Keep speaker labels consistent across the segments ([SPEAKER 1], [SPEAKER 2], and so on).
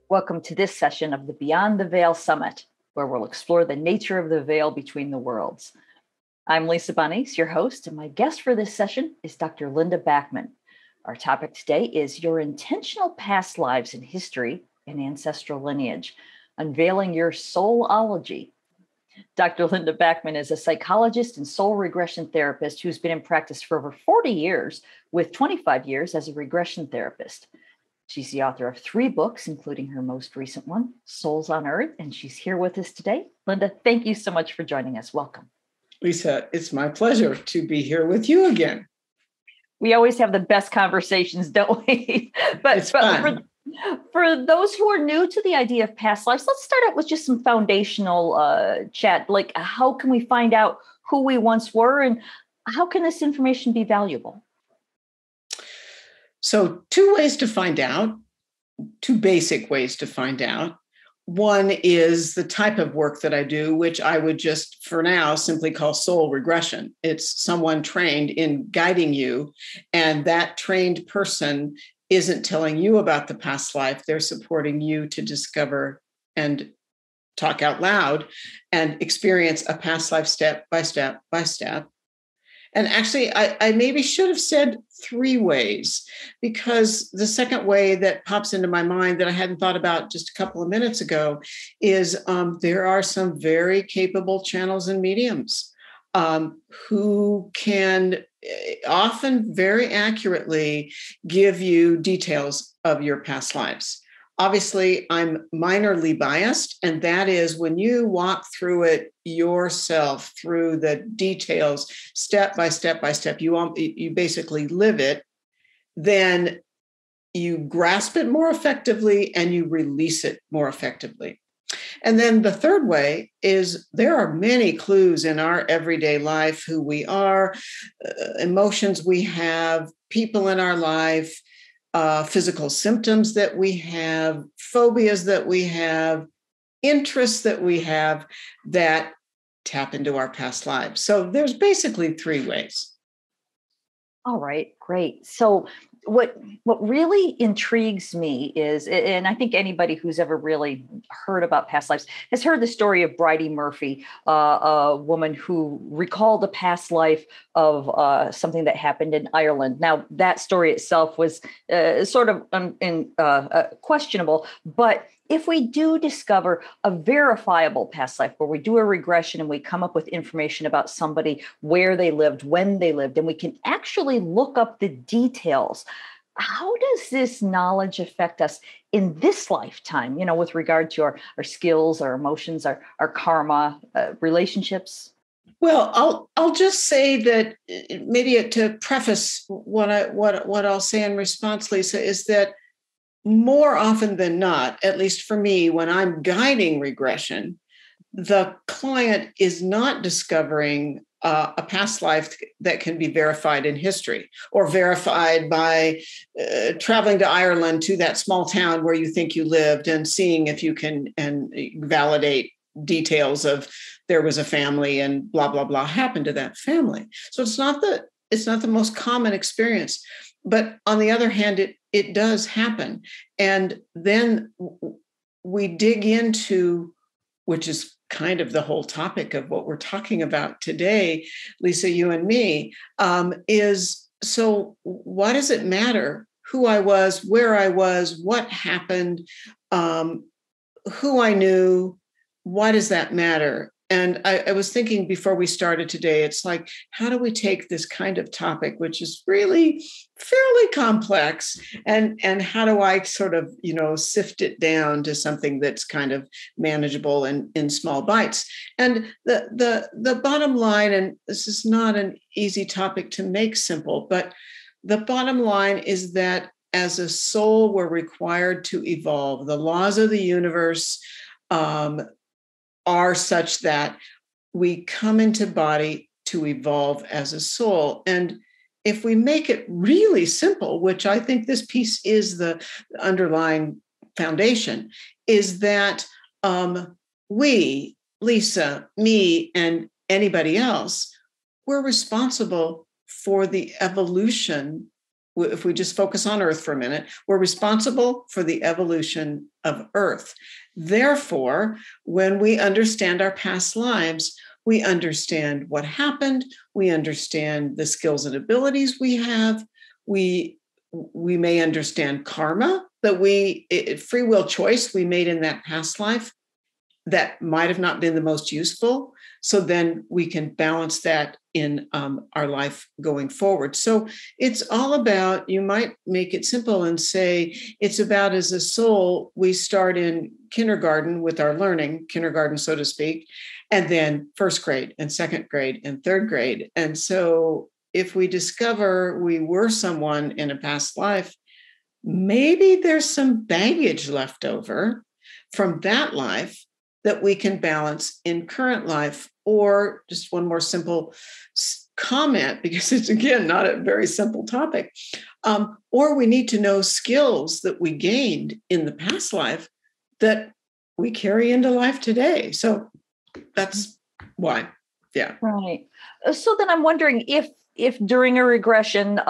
[SPEAKER 1] Welcome to this session of the Beyond the Veil Summit, where we'll explore the nature of the veil between the worlds. I'm Lisa Bonnice, your host, and my guest for this session is Dr. Linda Backman. Our topic today is your intentional past lives in history and ancestral lineage, unveiling your Soul-ology. Dr. Linda Backman is a psychologist and soul regression therapist who's been in practice for over 40 years, with 25 years as a regression therapist. She's the author of 3 books, including her most recent one, Souls on Earth, and she's here with us today. Linda, thank you so much for joining us. Welcome.
[SPEAKER 2] Lisa, it's my pleasure to be here with you again.
[SPEAKER 1] We always have the best conversations, don't we? But for those who are new to the idea of past lives, let's start out with just some foundational chat. Like, how can we find out who we once were, and how can this information be valuable?
[SPEAKER 2] So 2 ways to find out, 2 basic ways to find out. One is the type of work that I do, which I would just, for now, simply call soul regression. It's someone trained in guiding you, and that trained person isn't telling you about the past life. They're supporting you to discover and talk out loud and experience a past life step by step by step. And actually, I maybe should have said 3 ways, because the second way that pops into my mind that I hadn't thought about just a couple of minutes ago is there are some very capable channels and mediums who can often very accurately give you details of your past lives. Obviously, I'm minorly biased, and that is when you walk through it yourself, through the details, step by step by step, you basically live it, then you grasp it more effectively and you release it more effectively. And then the third way is there are many clues in our everyday life, who we are, emotions we have, people in our life, physical symptoms that we have, phobias that we have, interests that we have that tap into our past lives. So there's basically 3 ways.
[SPEAKER 1] All right, great. So what really intrigues me is, and I think anybody who's ever really heard about past lives has heard the story of Bridie Murphy, a woman who recalled a past life of something that happened in Ireland. Now, that story itself was sort of questionable, but if we do discover a verifiable past life where we do a regression and we come up with information about somebody, where they lived, when they lived, and we can actually look up the details, how does this knowledge affect us in this lifetime, with regard to our skills, our emotions, our karma, relationships?
[SPEAKER 2] Well, I'll just say that maybe to preface what I'll say in response, Lisa, is that more often than not, at least for me, when I'm guiding regression, the client is not discovering a past life that can be verified in history or verified by traveling to Ireland, to that small town where you think you lived, and seeing if you can and validate details of there was a family and blah, blah, blah happened to that family. So it's not the most common experience. But on the other hand, it does happen. And then we dig into, which is kind of the whole topic of what we're talking about today, Lisa, you and me, is, so what does it matter who I was, where I was, what happened, who I knew? Why does that matter? And I was thinking before we started today, it's like, how do we take this kind of topic, which is really fairly complex, and how do I sort of, sift it down to something that's kind of manageable and in small bites? And the bottom line, and this is not an easy topic to make simple, but the bottom line is that as a soul, we're required to evolve. The laws of the universe are such that we come into body to evolve as a soul. And if we make it really simple, which I think this piece is the underlying foundation, is that we, Lisa, me, and anybody else, we're responsible for the evolution if we just focus on Earth for a minute, we're responsible for the evolution of Earth. Therefore, when we understand our past lives, we understand what happened. We understand the skills and abilities we have. We may understand karma, that free will choice we made in that past life that might have not been the most useful. So then we can balance that in our life going forward. So it's all about, you might make it simple and say, it's about, as a soul, we start in kindergarten with our learning, kindergarten, so to speak, and then first grade and second grade and third grade. And so if we discover we were someone in a past life, maybe there's some baggage left over from that life that we can balance in current life. Or just one more simple comment, because it's, again, not a very simple topic. Or we need to know skills that we gained in the past life that we carry into life today. So that's why. Yeah.
[SPEAKER 1] Right. So then I'm wondering if during a regression,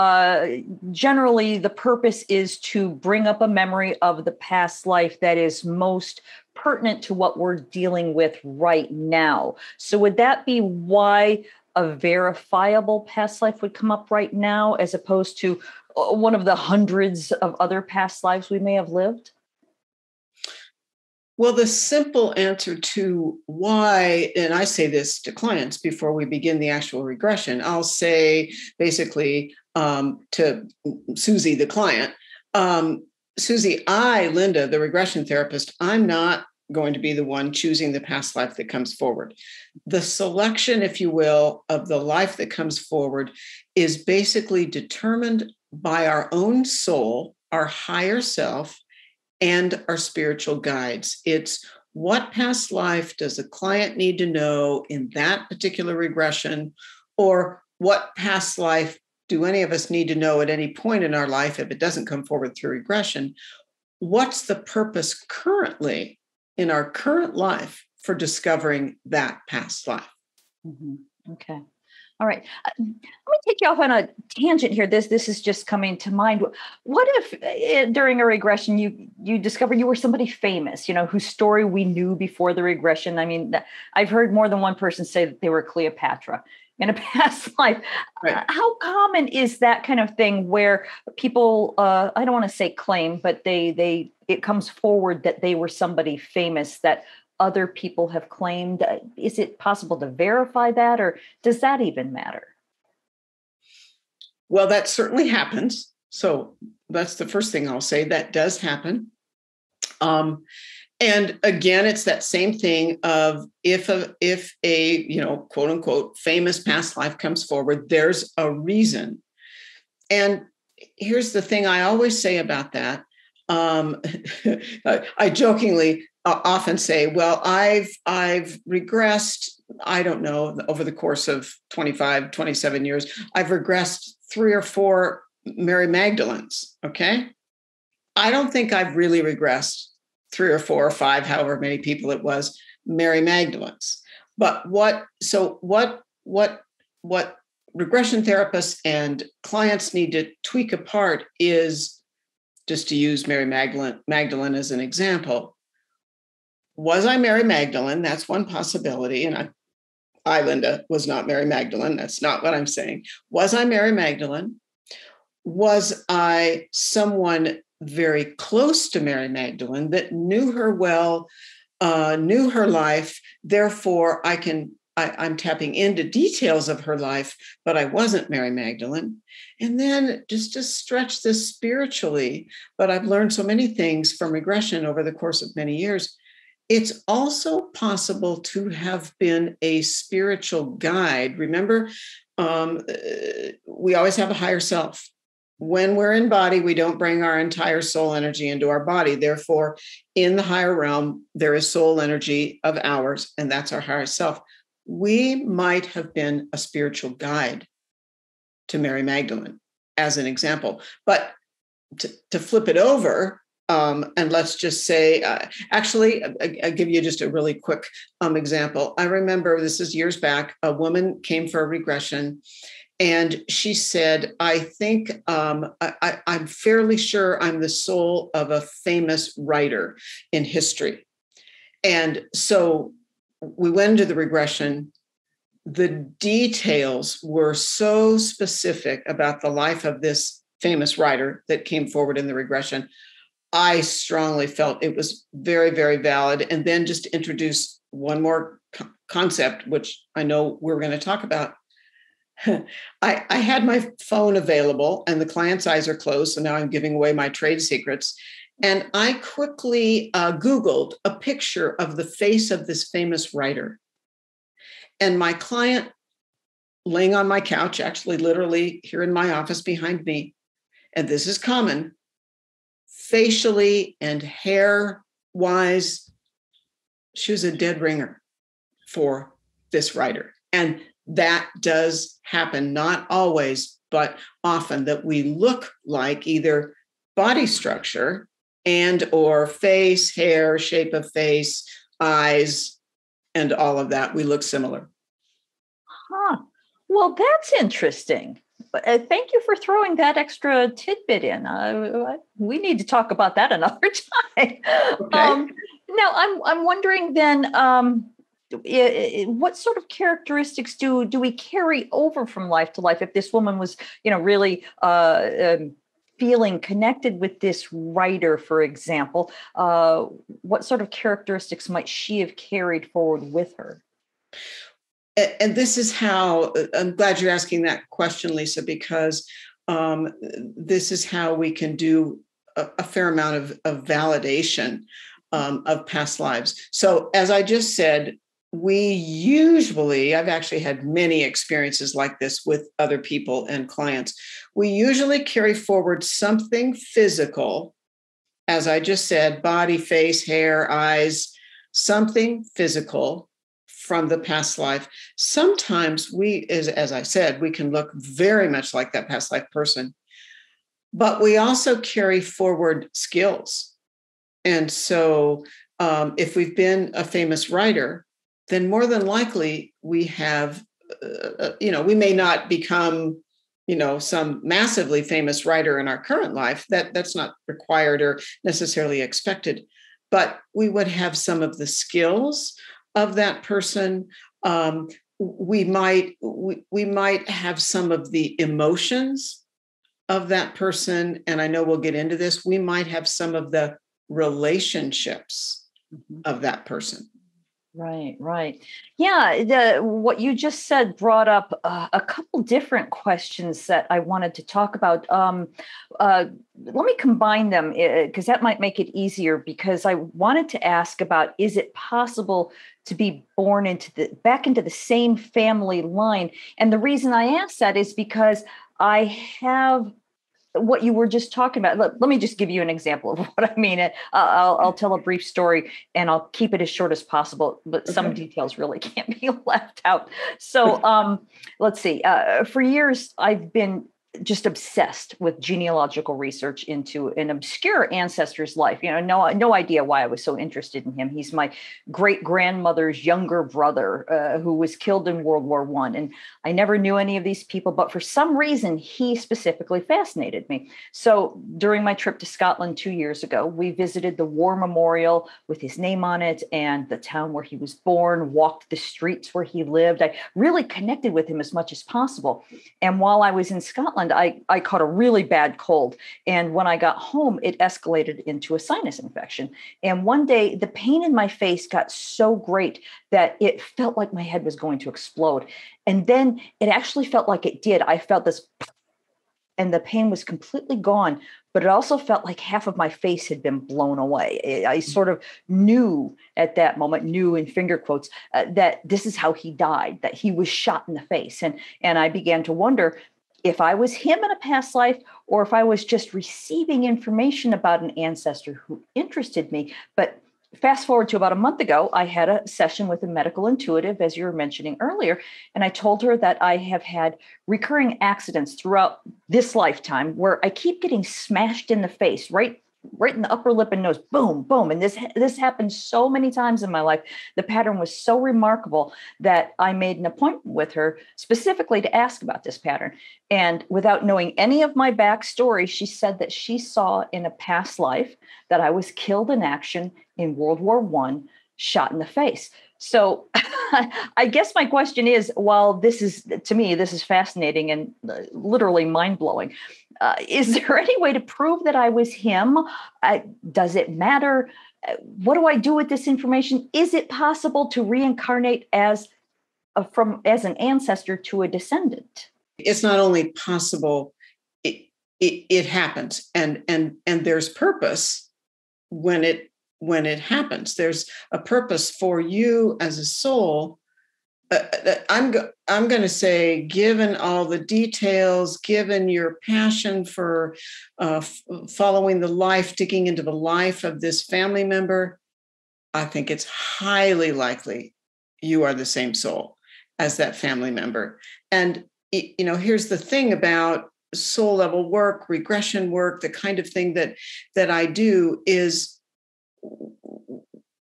[SPEAKER 1] generally the purpose is to bring up a memory of the past life that is most pertinent to what we're dealing with right now. So would that be why a verifiable past life would come up right now, as opposed to one of the hundreds of other past lives we may have lived?
[SPEAKER 2] Well, the simple answer to why, and I say this to clients before we begin the actual regression, I'll say basically to Susie, the client, Susie, Linda, the regression therapist, I'm not going to be the one choosing the past life that comes forward. The selection, if you will, of the life that comes forward is basically determined by our own soul, our higher self, and our spiritual guides. It's what past life does the client need to know in that particular regression, or what past life do any of us need to know at any point in our life if it doesn't come forward through regression? What's the purpose currently in our current life for discovering that past life?
[SPEAKER 1] Mm-hmm. Okay. All right. Let me take you off on a tangent here. This is just coming to mind. What if during a regression you discovered you were somebody famous, whose story we knew before the regression? I mean, I've heard more than one person say that they were Cleopatra in a past life.
[SPEAKER 2] Right.
[SPEAKER 1] How common is that kind of thing where people, I don't want to say claim, but it comes forward that they were somebody famous that other people have claimed? Is it possible to verify that, or does that even matter?
[SPEAKER 2] Well, that certainly happens. So that's the first thing I'll say. That does happen. And again, it's that same thing of if a quote unquote famous past life comes forward, there's a reason. And here's the thing I always say about that. I jokingly often say, well, I've regressed, I don't know, over the course of 25, 27 years, I've regressed 3 or 4 Mary Magdalenes. Okay. I don't think I've really regressed 3 or 4 or 5, however many people it was, Mary Magdalenes. But what regression therapists and clients need to tweak apart is, just to use Mary Magdalene as an example, was I Mary Magdalene? That's one possibility. And I, Linda, was not Mary Magdalene. That's not what I'm saying. Was I Mary Magdalene? Was I someone very close to Mary Magdalene that knew her well, knew her life? Therefore, I'm tapping into details of her life, but I wasn't Mary Magdalene. And then just to stretch this spiritually, but I've learned so many things from regression over the course of many years. It's also possible to have been a spiritual guide. Remember, we always have a higher self. When we're in body, we don't bring our entire soul energy into our body. Therefore, in the higher realm, there is soul energy of ours, and that's our higher self. We might have been a spiritual guide to Mary Magdalene, as an example. But to flip it over, and let's just say, actually, I'll give you just a really quick example. I remember, this is years back, a woman came for a regression, And she said, I think I'm fairly sure I'm the soul of a famous writer in history. And so we went into the regression. The details were so specific about the life of this famous writer that came forward in the regression. I strongly felt it was very, very valid. And then just to introduce one more concept, which I know we're going to talk about. I had my phone available and the client's eyes are closed. So now I'm giving away my trade secrets. And I quickly Googled a picture of the face of this famous writer. And my client, laying on my couch, actually literally here in my office behind me, and this is common, facially and hair-wise, she was a dead ringer for this writer. And that does happen, not always, but often, that we look like either body structure and or face, hair, shape of face, eyes, and all of that. We look similar.
[SPEAKER 1] Huh. Well, that's interesting. Thank you for throwing that extra tidbit in. We need to talk about that another time.
[SPEAKER 2] Okay.
[SPEAKER 1] Now, I'm wondering then, what sort of characteristics do we carry over from life to life? If this woman was, really feeling connected with this writer, for example, what sort of characteristics might she have carried forward with her?
[SPEAKER 2] And this is how, I'm glad you're asking that question, Lisa, because this is how we can do a fair amount of validation of past lives. So as I just said, I've actually had many experiences like this with other people and clients. We usually carry forward something physical, as I just said, body, face, hair, eyes, something physical from the past life. Sometimes as I said, we can look very much like that past life person, but we also carry forward skills. And so if we've been a famous writer, then more than likely we have, we may not become, some massively famous writer in our current life. That's not required or necessarily expected, but we would have some of the skills of that person. We might have some of the emotions of that person. And I know we'll get into this. We might have some of the relationships of that person.
[SPEAKER 1] Right. Yeah, what you just said brought up a couple different questions that I wanted to talk about. Let me combine them because that might make it easier, because I wanted to ask about, is it possible to be born back into the same family line? And the reason I ask that is because I have what you were just talking about. Let me just give you an example of what I mean. I'll tell a brief story and I'll keep it as short as possible, but
[SPEAKER 2] Okay.
[SPEAKER 1] Some details really can't be left out. So let's see. For years, I've been just obsessed with genealogical research into an obscure ancestor's life. No idea why I was so interested in him. He's my great grandmother's younger brother who was killed in World War I. And I never knew any of these people, but for some reason, he specifically fascinated me. So during my trip to Scotland 2 years ago, we visited the war memorial with his name on it and the town where he was born, walked the streets where he lived. I really connected with him as much as possible. And while I was in Scotland, I caught a really bad cold. And when I got home, it escalated into a sinus infection. And one day, the pain in my face got so great that it felt like my head was going to explode. And then it actually felt like it did. I felt this, and the pain was completely gone. But it also felt like half of my face had been blown away. I sort of knew at that moment, knew in finger quotes, that this is how he died, that he was shot in the face. And I began to wonder if I was him in a past life, or if I was just receiving information about an ancestor who interested me. But fast forward to about a month ago, I had a session with a medical intuitive, as you were mentioning earlier, and I told her that I have had recurring accidents throughout this lifetime where I keep getting smashed in the face, right right in the upper lip and nose, boom, boom. And this happened so many times in my life. The pattern was so remarkable that I made an appointment with her specifically to ask about this pattern. And without knowing any of my backstory, she said that she saw in a past life that I was killed in action in World War I, shot in the face. So I guess my question is, while this is, to me, this is fascinating and literally mind-blowing, is there any way to prove that I was him? Does it matter? What do I do with this information? Is it possible to reincarnate as an ancestor to a descendant?
[SPEAKER 2] It's not only possible, it happens, and there's purpose when it happens. There's a purpose for you as a soul. I'm going to say, given all the details, given your passion for following the life, digging into the life of this family member, I think it's highly likely you are the same soul as that family member. And, here's the thing about soul level work, regression work, the kind of thing that I do is,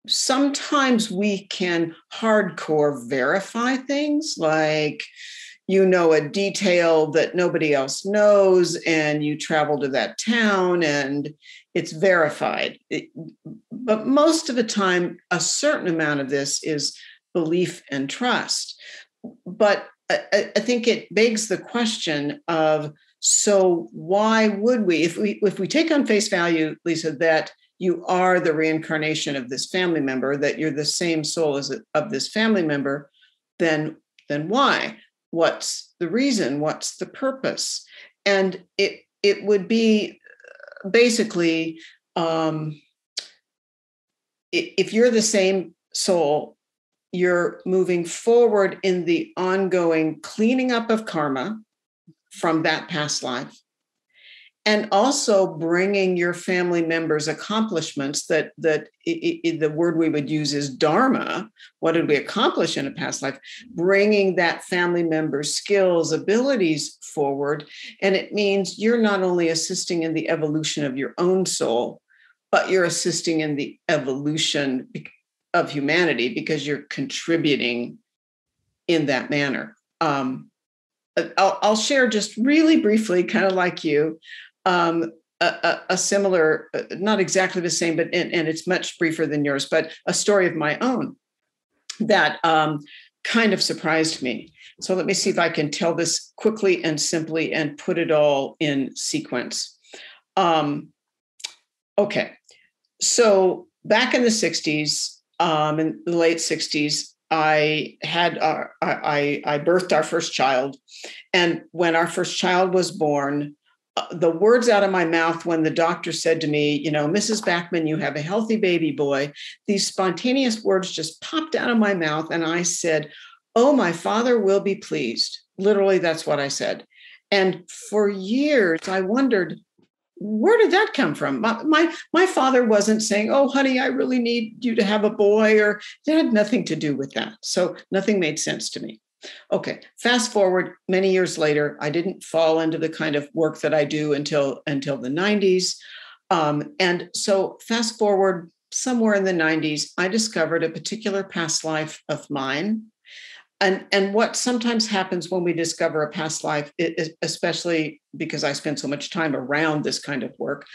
[SPEAKER 2] sometimes we can hardcore verify things like, a detail that nobody else knows, and you travel to that town and it's verified. But most of the time, a certain amount of this is belief and trust. But I think it begs the question of, so why would we, if we take on face value, Lisa, that you are the reincarnation of this family member, that you're the same soul of this family member, then why? What's the reason? What's the purpose? And it would be basically, if you're the same soul, you're moving forward in the ongoing cleaning up of karma from that past life, and also bringing your family members' accomplishments, that the word we would use is dharma. What did we accomplish in a past life? Bringing that family member's skills, abilities forward. And it means you're not only assisting in the evolution of your own soul, but you're assisting in the evolution of humanity because you're contributing in that manner. I'll share just really briefly, kind of like you, a similar, not exactly the same, but and it's much briefer than yours, but a story of my own that kind of surprised me. So let me see if I can tell this quickly and simply and put it all in sequence. Okay, so back in the 60s, in the late 60s, I birthed our first child. And when our first child was born, the words out of my mouth when the doctor said to me, Mrs. Backman, you have a healthy baby boy, these spontaneous words just popped out of my mouth. And I said, oh, my father will be pleased. Literally, that's what I said. And for years, I wondered, where did that come from? My father wasn't saying, oh, honey, I really need you to have a boy, or it had nothing to do with that. So nothing made sense to me. Okay, fast forward many years later, I didn't fall into the kind of work that I do until the 90s. And so fast forward somewhere in the 90s, I discovered a particular past life of mine. And what sometimes happens when we discover a past life, especially because I spend so much time around this kind of work,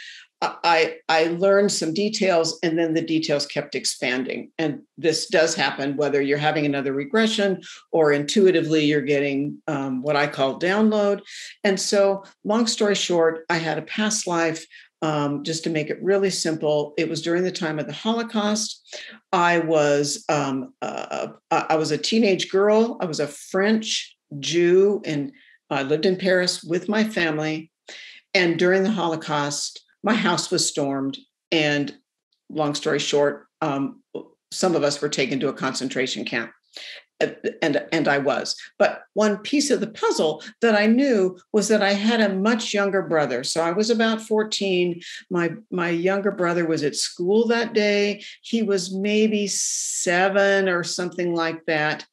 [SPEAKER 2] I learned some details, and then the details kept expanding. And this does happen whether you're having another regression or intuitively you're getting what I call download. And so, long story short, I had a past life. Just to make it really simple, it was during the time of the Holocaust. I was a teenage girl. I was a French Jew, and I lived in Paris with my family. And during the Holocaust, my house was stormed. And long story short, some of us were taken to a concentration camp. And I was. But one piece of the puzzle that I knew was that I had a much younger brother. So I was about 14. My younger brother was at school that day. He was maybe 7 or something like that.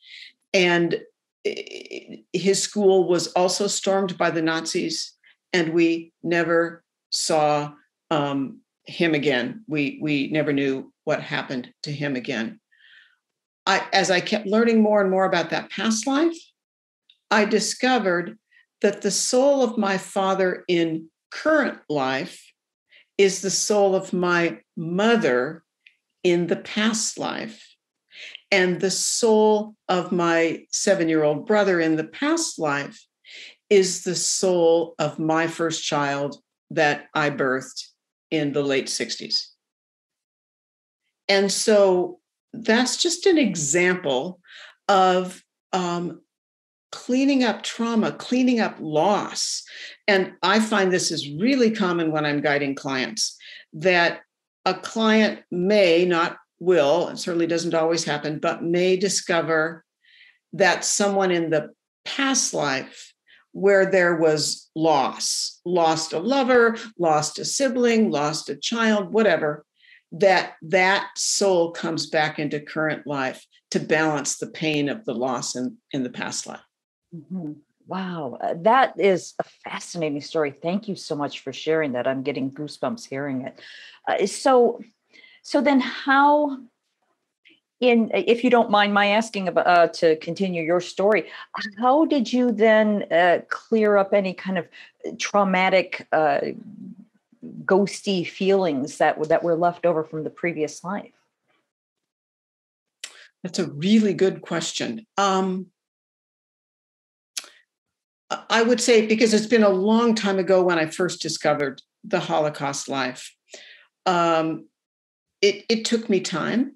[SPEAKER 2] And his school was also stormed by the Nazis. And we never saw him again. We never knew what happened to him again. As I kept learning more and more about that past life, I discovered that the soul of my father in current life is the soul of my mother in the past life. And the soul of my 7-year-old brother in the past life is the soul of my first child that I birthed in the late 60s. And so that's just an example of cleaning up trauma, cleaning up loss. And I find this is really common when I'm guiding clients, that a client may, not will, it certainly doesn't always happen, but may discover that someone in the past life where there was loss, lost a lover, lost a sibling, lost a child, whatever, that soul comes back into current life to balance the pain of the loss in the past life.
[SPEAKER 1] Mm-hmm. Wow, that is a fascinating story. Thank you so much for sharing that. I'm getting goosebumps hearing it. So then how, if you don't mind my asking about to continue your story, how did you then clear up any kind of traumatic, ghosty feelings that were left over from the previous life?
[SPEAKER 2] That's a really good question. I would say, because it's been a long time ago when I first discovered the Holocaust life, it took me time.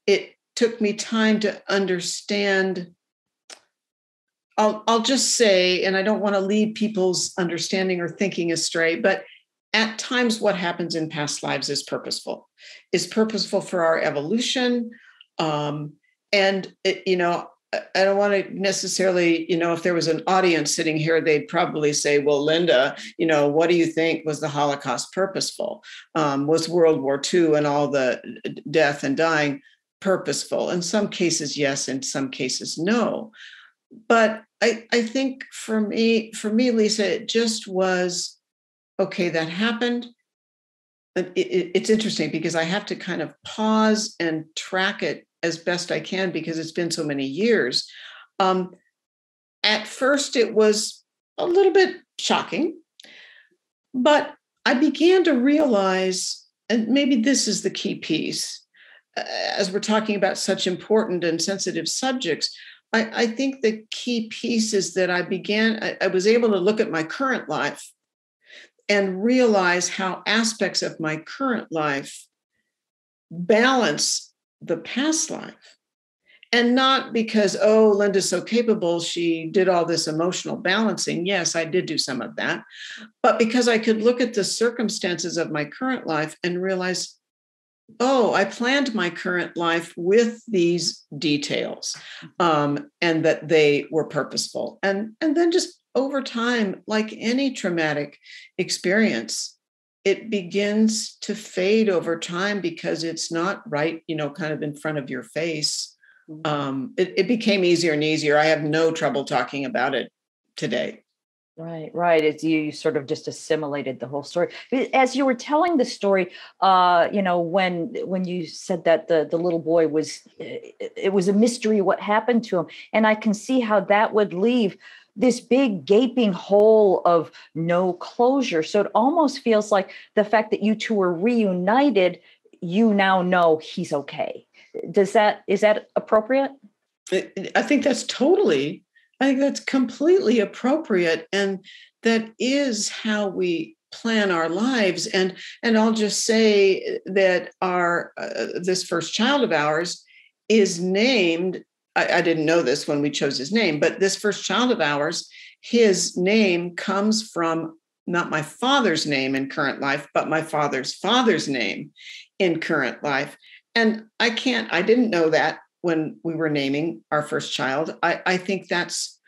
[SPEAKER 2] It took me time to understand. I'll just say, and I don't want to lead people's understanding or thinking astray, but at times what happens in past lives is purposeful for our evolution. And I don't want to necessarily, if there was an audience sitting here, they'd probably say, well, Linda, what do you think, was the Holocaust purposeful? Was World War II and all the death and dying purposeful? In some cases, yes. In some cases, no. But I think for me, Lisa, it just was, okay, that happened. It's interesting because I have to kind of pause and track it as best I can because it's been so many years. At first, it was a little bit shocking, but I began to realize, and maybe this is the key piece, as we're talking about such important and sensitive subjects, I think the key piece is that I was able to look at my current life and realize how aspects of my current life balance the past life. And not because, oh, Linda's so capable, she did all this emotional balancing. Yes, I did do some of that. But because I could look at the circumstances of my current life and realize, oh, I planned my current life with these details, and that they were purposeful. And then just over time, like any traumatic experience, it begins to fade over time because it's not right, kind of in front of your face. It became easier and easier. I have no trouble talking about it today.
[SPEAKER 1] Right. It's you sort of just assimilated the whole story. As you were telling the story, when you said that the little boy it was a mystery what happened to him, and I can see how that would leave this big gaping hole of no closure. So it almost feels like the fact that you two were reunited, you now know he's okay. Is that appropriate?
[SPEAKER 2] I think that's completely appropriate. And that is how we plan our lives. And I'll just say that this first child of ours is named, I didn't know this when we chose his name, but this first child of ours, his name comes from not my father's name in current life, but my father's father's name in current life. And I didn't know that when we were naming our first child. I think that's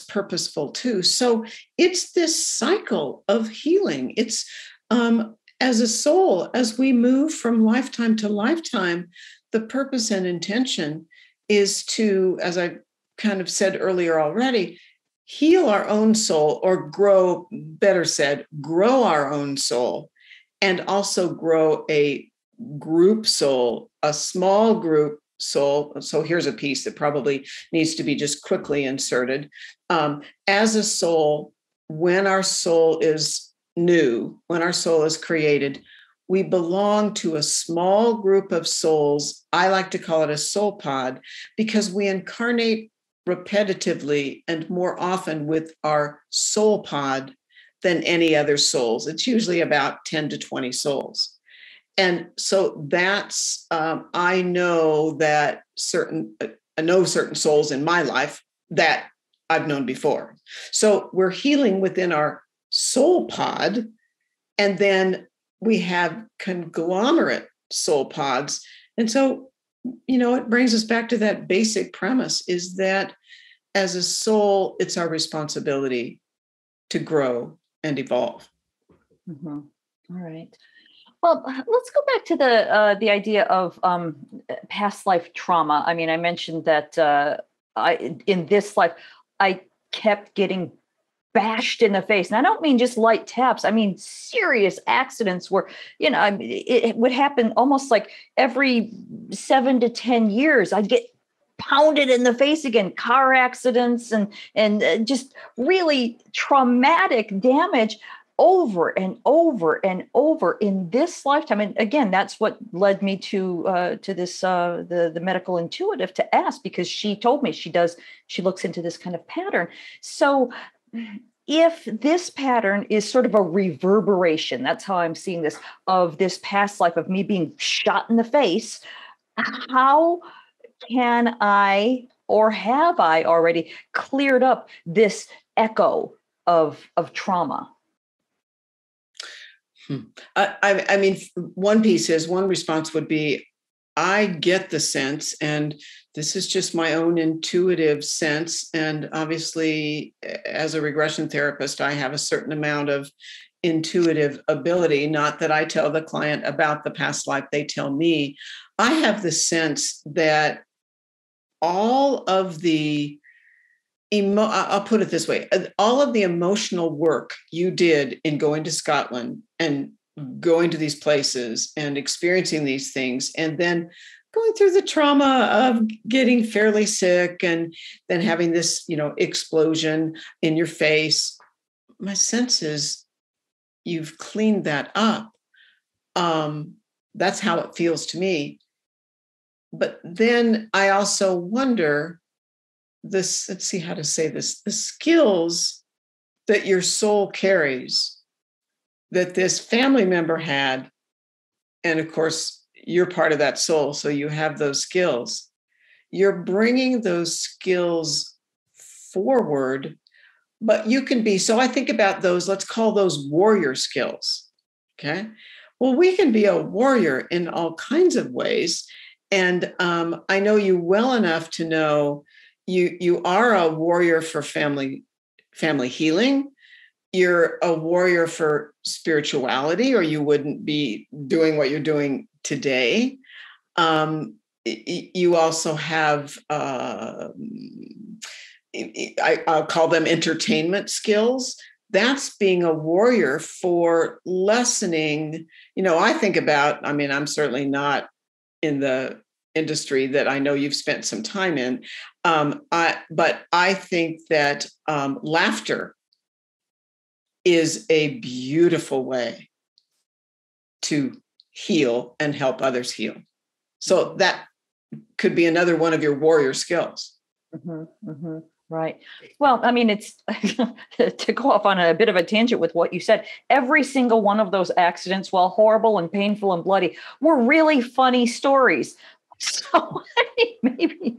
[SPEAKER 2] purposeful too. So it's this cycle of healing. It's as a soul, as we move from lifetime to lifetime, the purpose and intention is to, as I kind of said earlier already, heal our own soul, or grow our own soul. and also grow a group soul, a small group soul. So here's a piece that probably needs to be just quickly inserted. As a soul, when our soul is new, when our soul is created, we belong to a small group of souls. I like to call it a soul pod, because we incarnate repetitively and more often with our soul pod than any other souls. It's usually about 10 to 20 souls. And so that's, I know certain souls in my life that I've known before. So we're healing within our soul pod, and then we have conglomerate soul pods. And so, it brings us back to that basic premise, is that as a soul, it's our responsibility to grow and evolve.
[SPEAKER 1] Mm-hmm. All right. Well, let's go back to the idea of past life trauma. I mean, I mentioned that in this life, I kept getting bashed in the face. And I don't mean just light taps. I mean serious accidents where, it would happen almost like every 7 to 10 years. I'd get pounded in the face again, car accidents and just really traumatic damage over and over and over in this lifetime. And again, that's what led me to this the medical intuitive to ask, because she told me she looks into this kind of pattern. So if this pattern is sort of a reverberation, that's how I'm seeing this, of this past life of me being shot in the face, how can I, or have I already cleared up this echo of trauma?
[SPEAKER 2] I mean, one response would be, I get the sense, and this is just my own intuitive sense. And obviously, as a regression therapist, I have a certain amount of intuitive ability. Not that I tell the client about the past life, they tell me. I have the sense that all of the I'll put it this way, all of the emotional work you did in going to Scotland and going to these places and experiencing these things, and then going through the trauma of getting fairly sick and then having this, explosion in your face, my sense is you've cleaned that up. That's how it feels to me. But then I also wonder, let's see how to say this, the skills that your soul carries, that this family member had, and of course, you're part of that soul, so you have those skills. You're bringing those skills forward, but you can be, so I think about those, let's call those warrior skills, okay? Well, we can be a warrior in all kinds of ways, and I know you well enough to know you are a warrior for family healing. You're a warrior for spirituality, or you wouldn't be doing what you're doing today. You also have, I'll call them entertainment skills. That's being a warrior for lessening. I think about, I'm certainly not in the industry that I know you've spent some time in. But I think that laughter is a beautiful way to heal and help others heal. So that could be another one of your warrior skills.
[SPEAKER 1] Mm-hmm, mm-hmm. Right. Well, it's to go off on a bit of a tangent with what you said. Every single one of those accidents, while horrible and painful and bloody, were really funny stories. So maybe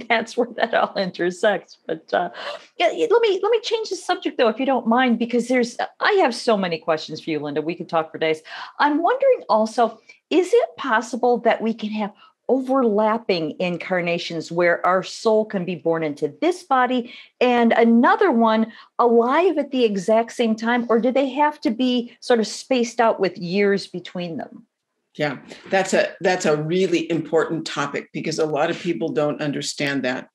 [SPEAKER 1] that's where that all intersects. But let me change the subject though, if you don't mind, because I have so many questions for you, Linda. We could talk for days. I'm wondering also, is it possible that we can have overlapping incarnations where our soul can be born into this body and another one alive at the exact same time, or do they have to be sort of spaced out with years between them?
[SPEAKER 2] Yeah, that's a really important topic, because a lot of people don't understand that.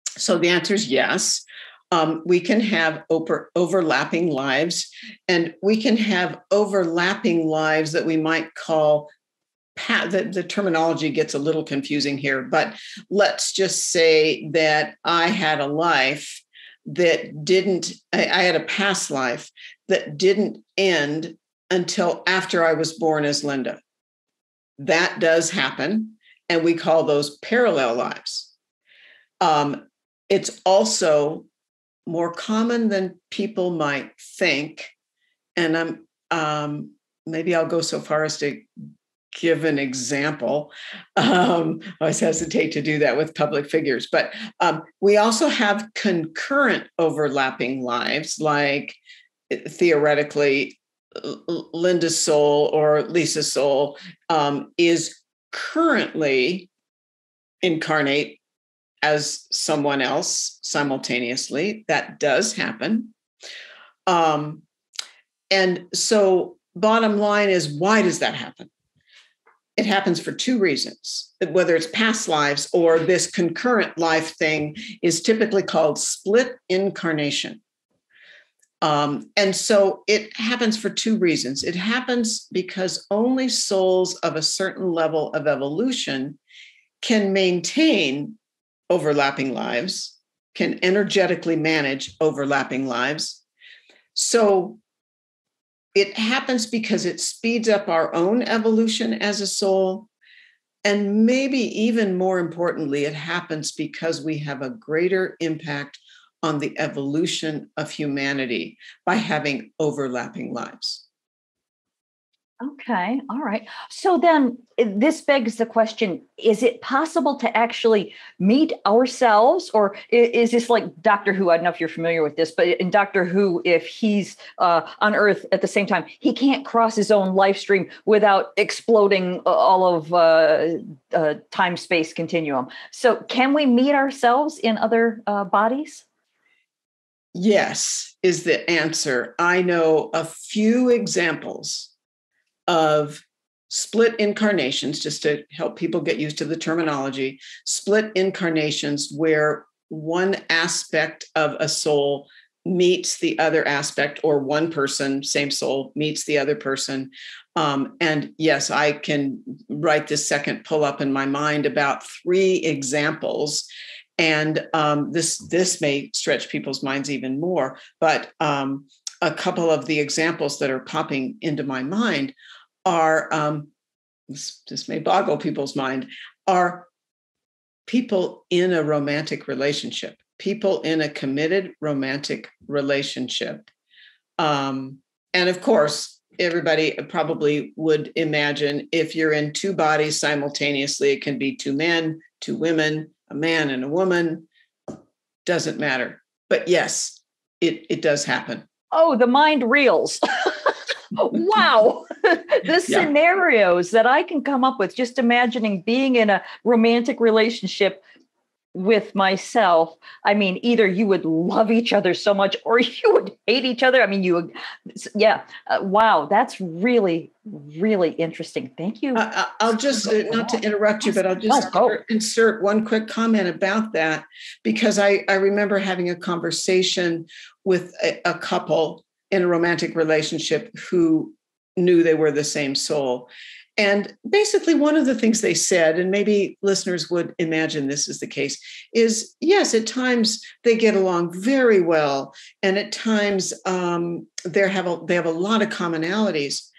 [SPEAKER 2] So the answer is yes. We can have overlapping lives, and we can have overlapping lives that we might call, the terminology gets a little confusing here, but let's just say that I had a life that didn't, I had a past life that didn't end until after I was born as Linda. That does happen, and we call those parallel lives. It's also more common than people might think, and maybe I'll go so far as to give an example. I always hesitate to do that with public figures, but we also have concurrent overlapping lives, like theoretically, Linda's soul or Lisa's soul is currently incarnate as someone else simultaneously. That does happen. And so bottom line is, why does that happen? It happens for two reasons. Whether it's past lives or this concurrent life thing is typically called split incarnation. And so it happens for two reasons. It happens because only souls of a certain level of evolution can maintain overlapping lives, can energetically manage overlapping lives. So it happens because it speeds up our own evolution as a soul. And maybe even more importantly, it happens because we have a greater impact on the evolution of humanity by having overlapping lives.
[SPEAKER 1] Okay. All right. So then this begs the question, is it possible to actually meet ourselves, or is this like Doctor Who? I don't know if you're familiar with this, but in Doctor Who, if he's on Earth at the same time, he can't cross his own life stream without exploding all of time-space continuum. So can we meet ourselves in other bodies?
[SPEAKER 2] Yes, is the answer. I know a few examples of split incarnations, just to help people get used to the terminology, split incarnations where one aspect of a soul meets the other aspect, or one person, same soul, meets the other person. And yes, I can right this second pull up in my mind about 3 examples. And this may stretch people's minds even more, but a couple of the examples that are popping into my mind are, this may boggle people's mind, are people in a romantic relationship, people in a committed romantic relationship. And of course, everybody probably would imagine if you're in 2 bodies simultaneously, it can be 2 men, 2 women, a man and a woman, doesn't matter. But yes, it does happen.
[SPEAKER 1] Oh, the mind reels. Wow. The scenarios that I can come up with just imagining being in a romantic relationship with myself. I mean, either you would love each other so much or you would hate each other. I mean, you would, wow, that's really, really interesting. Thank you.
[SPEAKER 2] I'll just, not to interrupt you, but I'll just insert one quick comment about that, because I remember having a conversation with a couple in a romantic relationship who knew they were the same soul. And basically one of the things they said, and maybe listeners would imagine this is the case, is yes, at times they get along very well. And at times they have a lot of commonalities,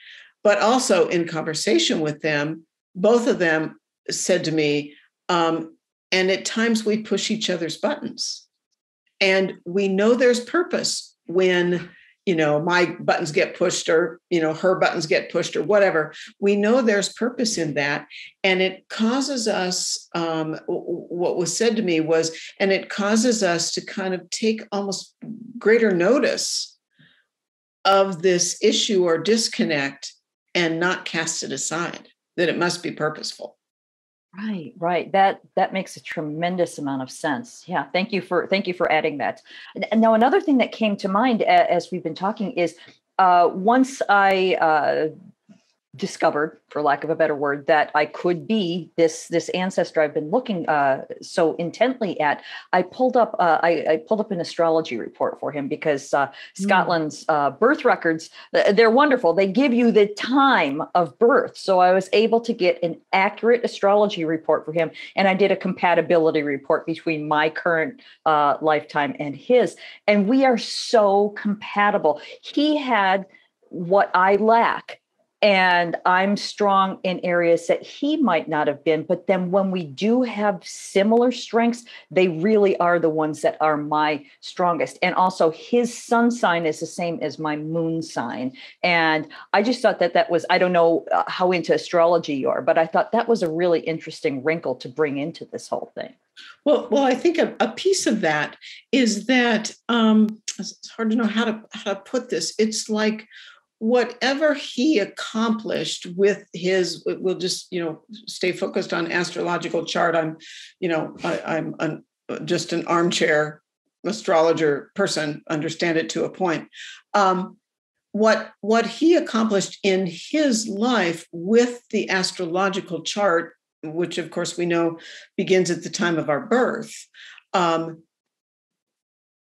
[SPEAKER 2] but also in conversation with them, both of them said to me, and at times we push each other's buttons, and we know there's purpose when, my buttons get pushed, or, her buttons get pushed, or whatever. We know there's purpose in that. And it causes us, what was said to me was, and it causes us to kind of take almost greater notice of this issue or disconnect and not cast it aside, that it must be purposeful.
[SPEAKER 1] Right. That makes a tremendous amount of sense. Yeah. Thank you for adding that. And now, another thing that came to mind as we've been talking is once I discovered, for lack of a better word, that I could be this ancestor I've been looking so intently at. I pulled up an astrology report for him because Scotland's birth records, they're wonderful. They give you the time of birth, so I was able to get an accurate astrology report for him, and I did a compatibility report between my current lifetime and his, and we are so compatible. He had what I lack, and I'm strong in areas that he might not have been. But then when we do have similar strengths, they really are the ones that are my strongest. And also his sun sign is the same as my moon sign. And I just thought that was, I don't know how into astrology you are, but I thought that was a really interesting wrinkle to bring into this whole thing.
[SPEAKER 2] Well, I think a piece of that is that it's hard to know how to put this. It's like, whatever he accomplished with his, we'll just, stay focused on astrological chart. I'm just an armchair astrologer person, understand it to a point. What he accomplished in his life with the astrological chart, which of course we know begins at the time of our birth,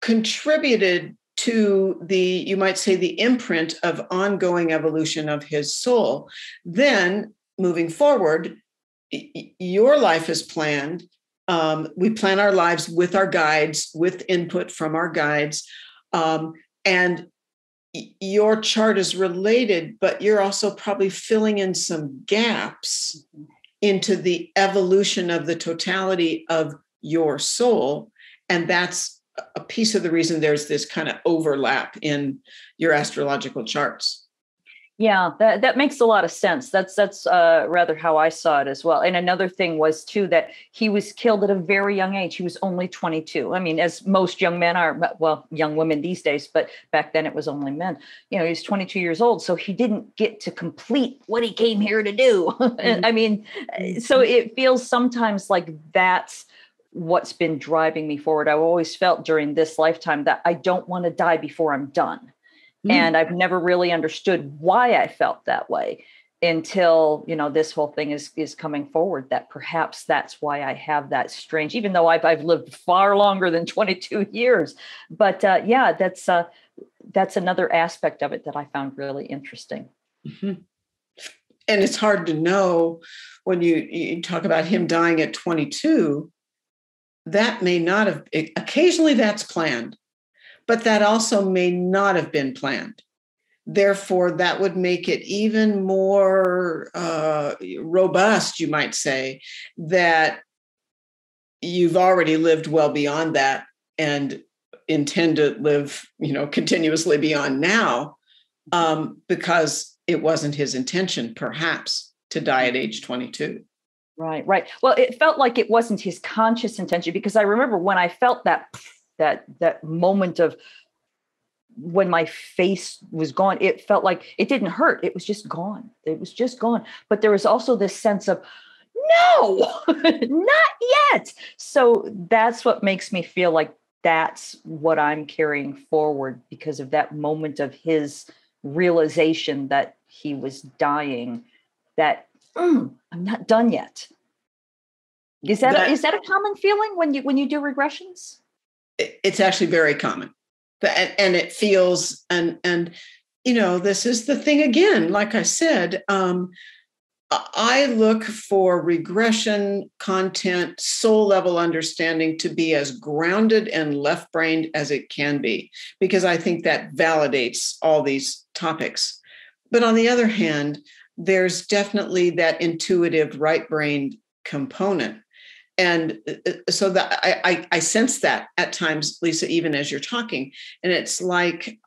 [SPEAKER 2] contributed to you might say, the imprint of ongoing evolution of his soul. Then moving forward, your life is planned. We plan our lives with our guides, with input from our guides. And your chart is related, but you're also probably filling in some gaps into the evolution of the totality of your soul. And that's a piece of the reason there's this kind of overlap in your astrological charts.
[SPEAKER 1] Yeah, that makes a lot of sense. That's rather how I saw it as well. And another thing was too that he was killed at a very young age. He was only 22. I mean, as most young men are, well, young women these days, but back then it was only men. He was 22 years old, so he didn't get to complete what he came here to do. Mm-hmm. I mean, so it feels sometimes like that's what's been driving me forward. I've always felt during this lifetime that I don't want to die before I'm done. And I've never really understood why I felt that way until, this whole thing is coming forward, that perhaps that's why I have that strange, even though I've lived far longer than 22 years. But that's another aspect of it that I found really interesting.
[SPEAKER 2] Mm-hmm. And it's hard to know when you talk about him dying at 22, that may not have, occasionally that's planned, but that also may not have been planned. Therefore, that would make it even more robust, you might say, that you've already lived well beyond that and intend to live, continuously beyond now, because it wasn't his intention, perhaps, to die at age 22.
[SPEAKER 1] Right. Well, it felt like it wasn't his conscious intention, because I remember when I felt that moment of when my face was gone, it felt like it didn't hurt. It was just gone. It was just gone. But there was also this sense of, no, not yet. So that's what makes me feel like that's what I'm carrying forward, because of that moment of his realization that he was dying, that I'm not done yet. Is that a common feeling when you do regressions?
[SPEAKER 2] It's actually very common, and it feels, and this is the thing again. Like I said, I look for regression content, soul level understanding to be as grounded and left-brained as it can be, because I think that validates all these topics. But on the other hand, there's definitely that intuitive right-brained component. And so that I sense that at times, Lisa, even as you're talking, and it's like,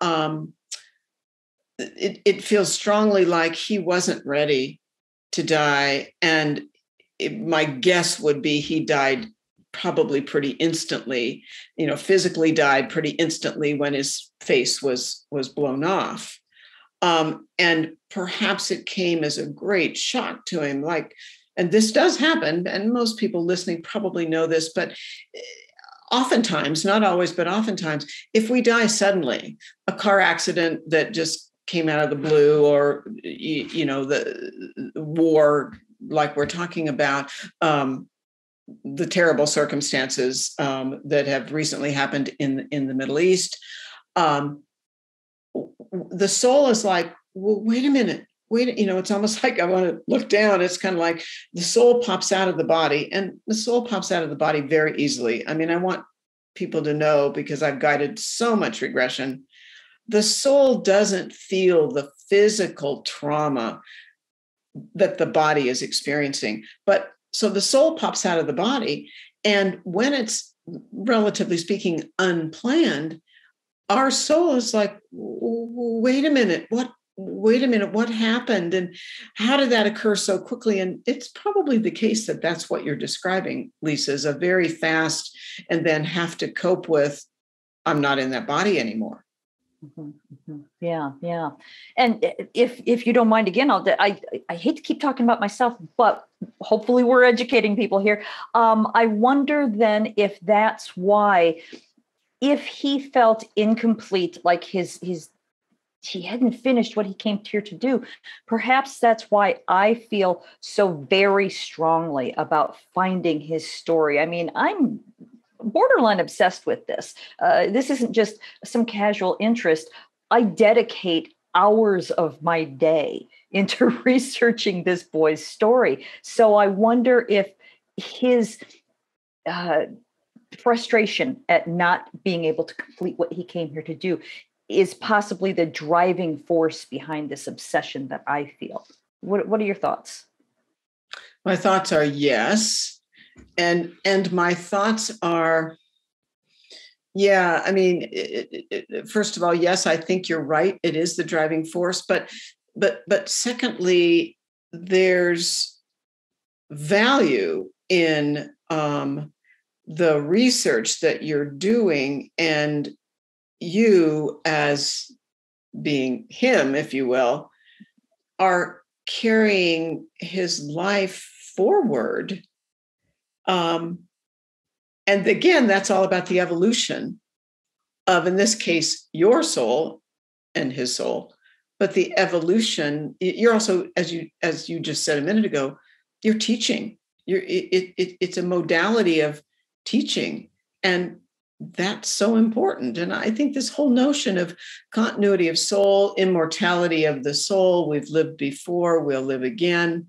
[SPEAKER 2] it feels strongly like he wasn't ready to die. And my guess would be he died probably pretty instantly, physically died pretty instantly when his face was blown off. And perhaps it came as a great shock to him, and this does happen, and most people listening probably know this, but oftentimes, not always, but oftentimes, if we die suddenly, a car accident that just came out of the blue, or, the war, like we're talking about, the terrible circumstances that have recently happened in the Middle East. The soul is like, well, wait a minute. It's almost like I want to look down. It's kind of like the soul pops out of the body, and the soul pops out of the body very easily. I mean, I want people to know, because I've guided so much regression, the soul doesn't feel the physical trauma that the body is experiencing. But so the soul pops out of the body, and when it's, relatively speaking, unplanned, our soul is like, wait a minute, what happened? And how did that occur so quickly? And it's probably the case that that's what you're describing, Lisa, is a very fast, and then have to cope with, I'm not in that body anymore.
[SPEAKER 1] Mm-hmm, mm-hmm. Yeah, yeah. And if you don't mind, again, I hate to keep talking about myself, but hopefully we're educating people here. I wonder then if that's why, if he felt incomplete, like he hadn't finished what he came here to do, perhaps that's why I feel so very strongly about finding his story. I mean, I'm borderline obsessed with this. This isn't just some casual interest. I dedicate hours of my day into researching this boy's story. So I wonder if his frustration at not being able to complete what he came here to do is possibly the driving force behind this obsession that I feel. What are your thoughts?
[SPEAKER 2] My thoughts are yes. And my thoughts are, yeah, I mean, first of all, yes, I think you're right. It is the driving force. But secondly, there's value in the research that you're doing, and you, as being him, if you will, are carrying his life forward. And again, that's all about the evolution of, in this case, your soul and his soul. But the evolution, you're also, as you just said a minute ago, you're teaching. It's a modality of teaching, and that's so important. And I think this whole notion of continuity of soul, immortality of the soul, we've lived before, we'll live again,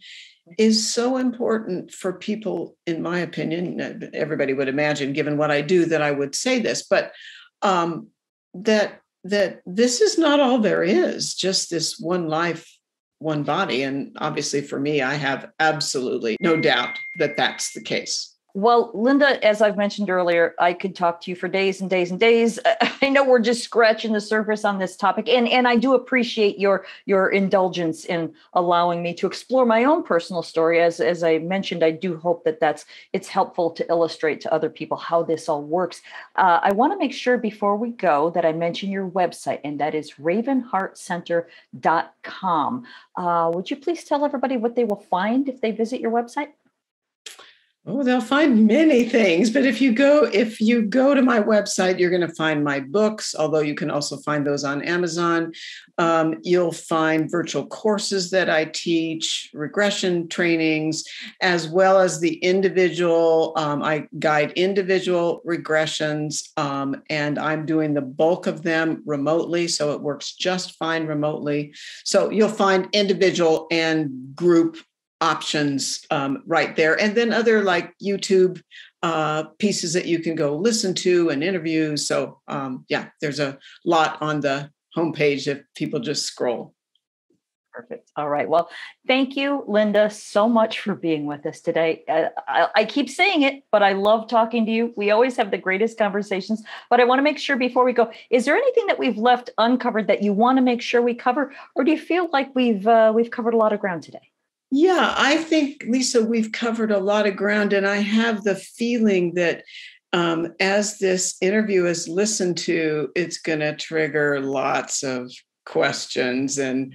[SPEAKER 2] is so important for people, in my opinion. Everybody would imagine, given what I do, that I would say this, but that this is not all there is, just this one life, one body. And obviously for me, I have absolutely no doubt that that's the case.
[SPEAKER 1] Well, Linda, as I've mentioned earlier, I could talk to you for days and days and days. I know we're just scratching the surface on this topic, and I do appreciate your indulgence in allowing me to explore my own personal story. As I mentioned, I do hope that it's helpful to illustrate to other people how this all works. I want to make sure before we go that I mention your website, and that is ravenheartcenter.com. Would you please tell everybody what they will find if they visit your website?
[SPEAKER 2] Oh, they'll find many things, but if you go to my website, you're going to find my books, although you can also find those on Amazon. You'll find virtual courses that I teach, regression trainings, as well as the individual. I guide individual regressions, and I'm doing the bulk of them remotely, so it works just fine remotely. So you'll find individual and group options right there. And then other like YouTube pieces that you can go listen to and interviews. So yeah, there's a lot on the homepage if people just scroll.
[SPEAKER 1] Perfect. All right. Well, thank you, Linda, so much for being with us today. I keep saying it, but I love talking to you. We always have the greatest conversations, but I want to make sure before we go, is there anything that we've left uncovered that you want to make sure we cover, or do you feel like we've covered a lot of ground today?
[SPEAKER 2] Yeah, I think, Lisa, we've covered a lot of ground, and I have the feeling that as this interview is listened to, it's going to trigger lots of questions and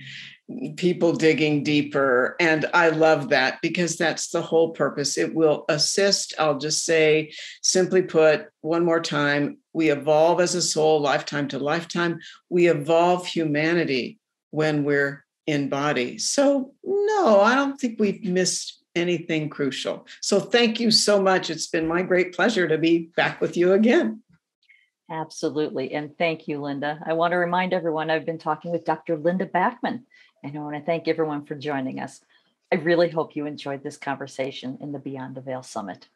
[SPEAKER 2] people digging deeper. And I love that, because that's the whole purpose. It will assist. I'll just say, simply put, one more time, we evolve as a soul, lifetime to lifetime. We evolve humanity when we're in body. So no, I don't think we've missed anything crucial. So thank you so much. It's been my great pleasure to be back with you again.
[SPEAKER 1] Absolutely. And thank you, Linda. I want to remind everyone I've been talking with Dr. Linda Backman, and I want to thank everyone for joining us. I really hope you enjoyed this conversation in the Beyond the Veil Summit.